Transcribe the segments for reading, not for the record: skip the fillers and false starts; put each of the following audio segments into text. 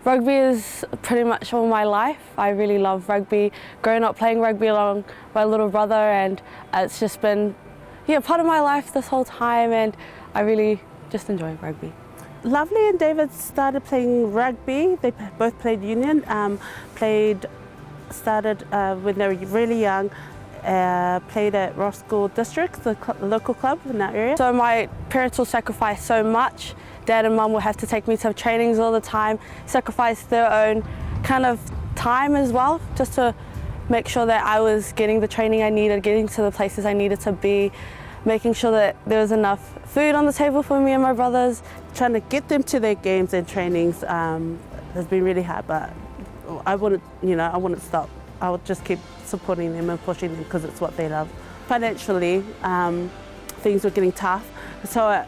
Rugby is pretty much all my life. I really love rugby. Growing up playing rugby along my little brother, and it's just been part of my life this whole time, and I really just enjoy rugby. Lovely and David started playing rugby. They both played union, started when they were really young, played at Ross School District, the local club in that area. So my parents will sacrifice so much. Dad and Mum will have to take me to trainings all the time, sacrifice their own kind of time as well, just to make sure that I was getting the training I needed, getting to the places I needed to be, making sure that there was enough food on the table for me and my brothers. Trying to get them to their games and trainings has been really hard, but I wouldn't stop. I would just keep supporting them and pushing them because it's what they love. Financially, things were getting tough, so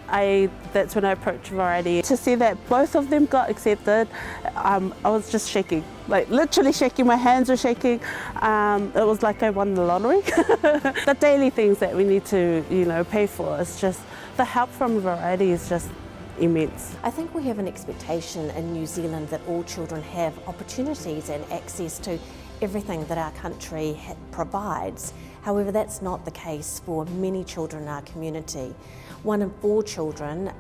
that's when I approached Variety. To see that both of them got accepted, I was just shaking, like literally shaking. My hands were shaking. It was like I won the lottery. The daily things that we need to, pay for, it's just the help from Variety is just immense. I think we have an expectation in New Zealand that all children have opportunities and access to everything that our country provides. However, that's not the case for many children in our community. 1 in 4 children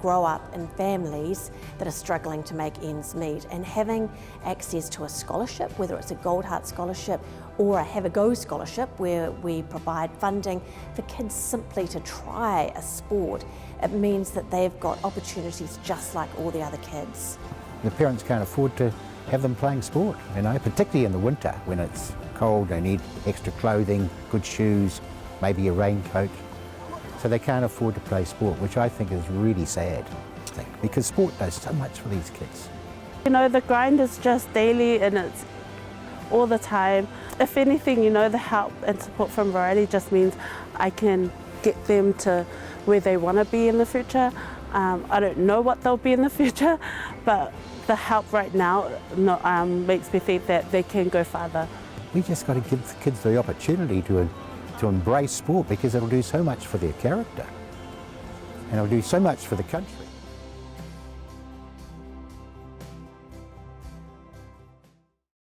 grow up in families that are struggling to make ends meet, and having access to a scholarship, whether it's a Gold Heart Scholarship or a Have a Go Scholarship, where we provide funding for kids simply to try a sport, it means that they've got opportunities just like all the other kids. The parents can't afford to have them playing sport, particularly in the winter when it's cold. They need extra clothing, good shoes, maybe a raincoat. So they can't afford to play sport, which I think is really sad, because sport does so much for these kids. The grind is just daily and it's all the time. If anything, the help and support from Variety just means I can get them to where they want to be in the future. I don't know what they'll be in the future, but the help right now makes me think that they can go farther. We just got to give the kids the opportunity to embrace sport, because it'll do so much for their character and it'll do so much for the country.